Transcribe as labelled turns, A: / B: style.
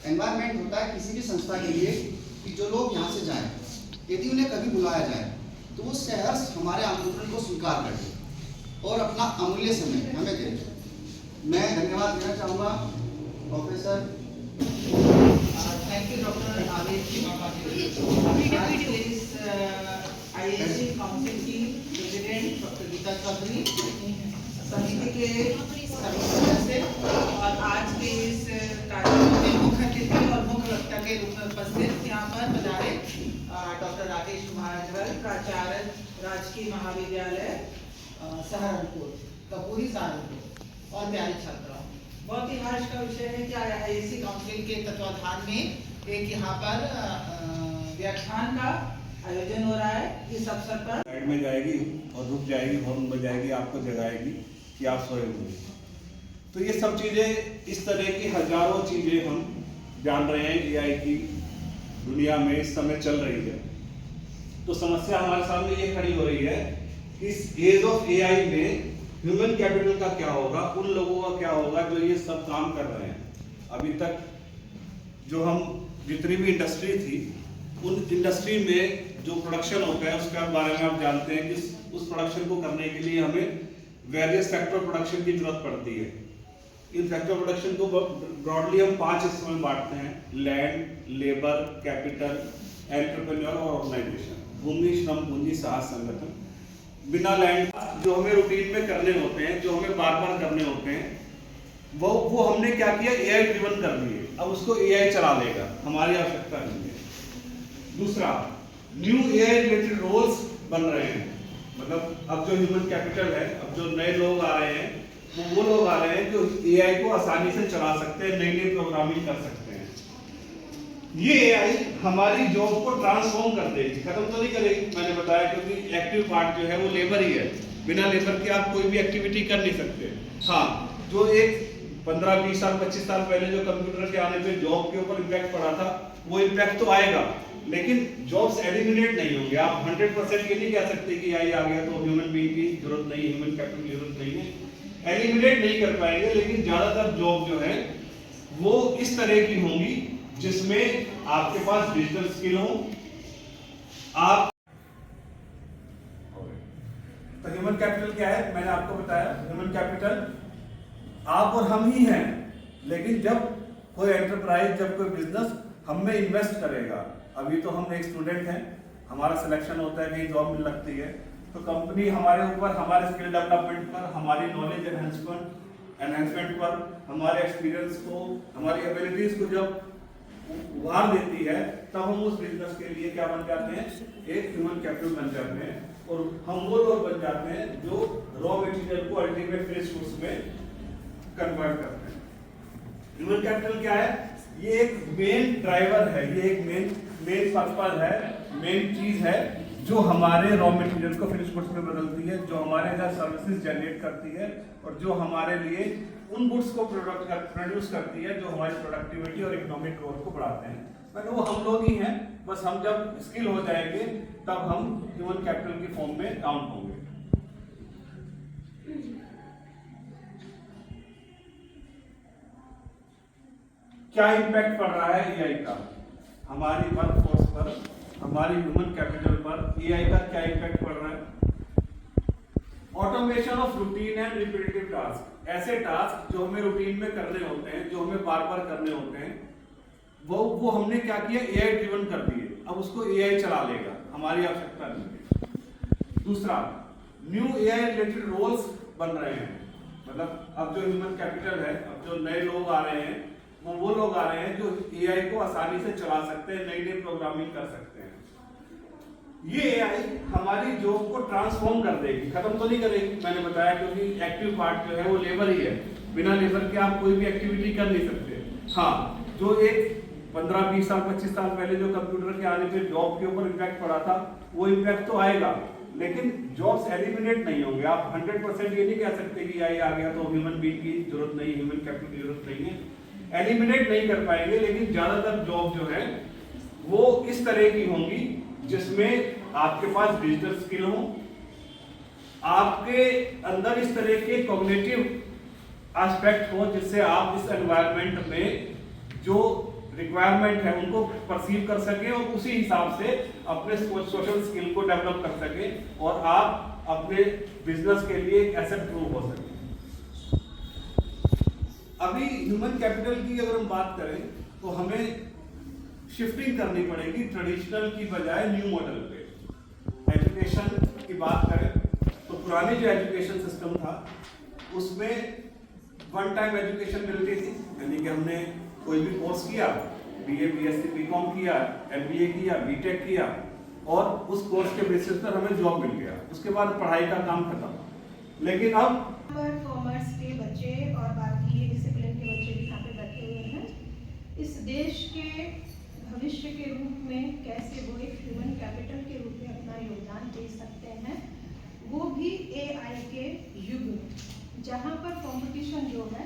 A: Environment होता है किसी भी संस्था के लिए कि जो लोग यहाँ से जाएं, यदि उन्हें कभी बुलाया जाए तो वो सहर्ष हमारे आमंत्रण को स्वीकार कर ले और अपना अमूल्य समय हमें दे। मैं धन्यवाद देना चाहूँगा प्रोफेसर।
B: थैंक यू डॉक्टर आवेश IAC काउंसिल की प्रेसिडेंट डॉक्टर गीता चौधरी, समिति के सभी सदस्य और आज के इस कार्यक्रम में मुख्य अतिथि और मुख्य वक्ता के रूप में उपस्थित यहाँ पर पधारे डॉक्टर राकेश कुमार अग्रवाल, प्राचार्य राजकीय महाविद्यालय सहारनपुर, कपूरी सहारनपुर और प्यारे छात्राओं। बहुत ही हर्ष का विषय है कि IAC काउंसिल के तत्वाधान में एक यहाँ पर व्याख्यान का आयोजन हो रहा है। इस अवसर पर
C: साइड में जाएगी और रुक जाएगी, हॉर्न बजाएगी, आपको जगाएगी कि आप सोए हुए। तो ये सब चीज़ें, इस तरह की हजारों चीज़ें हम जान रहे हैं AI की दुनिया में इस समय चल रही है। तो समस्या हमारे सामने ये खड़ी हो रही है कि इस एज ऑफ AI में ह्यूमन कैपिटल का क्या होगा, उन लोगों का क्या होगा जो ये सब काम कर रहे हैं। अभी तक जो हम जितनी भी इंडस्ट्री थी, उन इंडस्ट्री में जो प्रोडक्शन होता है उसके बारे में आप जानते हैं कि उस प्रोडक्शन को करने के लिए हमें वेरियस फैक्टर प्रोडक्शन की जरूरत पड़ती है। इन फैक्टर प्रोडक्शन को ब्रॉडली हम 5 हिस्सों में बांटते हैं: लैंड, लेबर, कैपिटल, एंटरप्रेन्योर और ऑर्गेनाइजेशन। भूमि, श्रम, पूंजी, साहस, संगठन। बिना लैंड जो हमें रूटीन में करने होते हैं, जो हमें बार बार करने होते हैं, वो हमने क्या किया, AI ड्रिवन कर दिए। अब उसको AI चला लेगा, हमारी आवश्यकता नहीं है। दूसरा, न्यू AI रिलेटेड रोल्स बन रहे हैं। मतलब अब जो ह्यूमन कैपिटल है, अब जो नए लोग आ रहे हैं, वो लोग आ रहे हैं जो AI को आसानी से चला सकते हैं, नई नई प्रोग्रामिंग कर सकते हैं। ये AI हमारी जॉब को ट्रांसफॉर्म कर देगी, खत्म तो नहीं करेगी, मैंने बताया, क्योंकि एक्टिव पार्ट जो है वो लेबर ही है। बिना लेबर के आप कोई भी एक्टिविटी कर नहीं सकते। हाँ, जो एक 15, 20 साल, 25 साल पहले जो कंप्यूटर के आने पे जॉब के ऊपर इम्पैक्ट पड़ा था, वो इम्पैक्ट तो आएगा, लेकिन जॉब्स एलिमिनेट नहीं होंगे। आप 100% ये नहीं कह सकते कि AI आ गया तो ह्यूमन बीइंग की जरूरत नहीं है, ह्यूमन कैपिटल की जरूरत नहीं है। एलिमिनेट नहीं कर पाएंगे, लेकिन ज्यादातर जॉब जो है वो इस तरह की होंगी जिसमें आपके पास डिजिटल स्किल हो। आप तो ह्यूमन कैपिटल क्या है, मैंने आपको बताया। ह्यूमन कैपिटल आप और हम ही हैं, लेकिन जब कोई एंटरप्राइज, जब कोई बिजनेस हम में इन्वेस्ट करेगा, अभी तो हम एक स्टूडेंट हैं, हमारा सिलेक्शन होता है, कहीं जॉब मिल लगती है, तो कंपनी हमारे ऊपर, हमारे स्किल डेवलपमेंट पर, हमारी नॉलेज एनहेंसमेंट पर, हमारे एक्सपीरियंस को, हमारी एबिलिटीज को जब उभार देती है, तब हम उस बिजनेस के लिए क्या बन जाते हैं, एक ह्यूमन कैपिटल बन जाते हैं। और हम वो लोग बन जाते हैं जो रॉ मटेरियल को अल्टीमेट फिनिश गुड्स में कन्वर्ट करते हैं। ह्यूमन कैपिटल क्या है, ये एक मेन ड्राइवर है, ये एक मेन पर्पस है, मेन चीज है जो हमारे रॉ मटेरियल को फिनिश गुड्स में बदलती है, जो हमारे यहाँ सर्विसेज जनरेट करती है और जो हमारे लिए उन गुड्स को प्रोड्यूस करती है जो हमारी प्रोडक्टिविटी और इकोनॉमिक ग्रोथ को बढ़ाते हैं। मतलब वो हम लोग ही हैं, बस हम जब स्किल हो जाएंगे तब हम ह्यूमन कैपिटल की फॉर्म में काउंट होंगे। क्या इम्पैक्ट पड़ रहा है AI का हमारी वर्कफोर्स पर, हमारी ह्यूमन कैपिटल पर? AI का क्या इम्पैक्ट पड़ रहा है? Automation of routine and repetitive task. ऐसे टास्क जो हमें रूटीन में करने होते हैं, जो हमें बार बार करने होते हैं, वो हमने क्या किया, AI ड्रिवन कर दिए। अब उसको AI चला लेगा, हमारी आवश्यकता नहीं है। दूसरा, न्यू AI रिलेटेड रोल्स बन रहे हैं। मतलब अब जो ह्यूमन कैपिटल है, अब जो नए लोग आ रहे हैं, वो लोग आ रहे हैं जो AI को आसानी से चला सकते हैं, नई नई प्रोग्रामिंग कर सकते हैं। ये AI हमारी जॉब को ट्रांसफॉर्म कर देगी, खत्म तो नहीं करेगी, मैंने बताया, क्योंकि एक्टिव पार्ट जो है वो लेबर ही है। बिना लेबर के आप कोई भी एक्टिविटी कर नहीं सकते। हाँ, जो एक 15, 20 साल, 25 साल पहले जो कंप्यूटर के आने पे जॉब के ऊपर इम्पैक्ट पड़ा था, वो इम्पैक्ट तो आएगा, लेकिन जॉब्स एलिमिनेट नहीं होंगे। आप 100% ये नहीं कह सकते कि AI आ गया तो ह्यूमन बीइंग की जरूरत नहीं, ह्यूमन कैपिटल की जरूरत नहीं है। एलिमिनेट नहीं कर पाएंगे, लेकिन ज्यादातर जॉब जो है वो इस तरह की होंगी जिसमें आपके पास डिजिटल स्किल हो, आपके अंदर इस तरह के कॉग्निटिव एस्पेक्ट हो जिससे आप इस एनवायरनमेंट में जो रिक्वायरमेंट है उनको परसीव कर सके और उसी हिसाब से अपने सोशल स्किल को डेवलप कर सके और आप अपने बिजनेस के लिए एक एसेट प्रूव हो सके। अभी ह्यूमन कैपिटल की अगर हम बात करें तो हमें शिफ्टिंग करनी पड़ेगी ट्रेडिशनल की बजाय न्यू मॉडल पे। एजुकेशन की बात करें तो पुरानी जो एजुकेशन सिस्टम था उसमें वन टाइम एजुकेशन मिलती थी, यानी कि हमने कोई भी कोर्स किया, बीए, बीएससी, बीकॉम किया, एमबीए किया, बीटेक किया और उस कोर्स के बेसिस पर हमें जॉब मिल गया, उसके बाद पढ़ाई का काम खत्म। लेकिन अब
D: कॉमर्स के बच्चे और बाकी डिसिप्लिन के बच्चे भी यहाँ पे बैठे हुए हैं। इस देश के भविष्य के रूप में कैसे वो एक ह्यूमन कैपिटल के रूप में अपना योगदान दे सकते हैं, वो भी एआई के युग में, जहाँ पर कंपटीशन जो है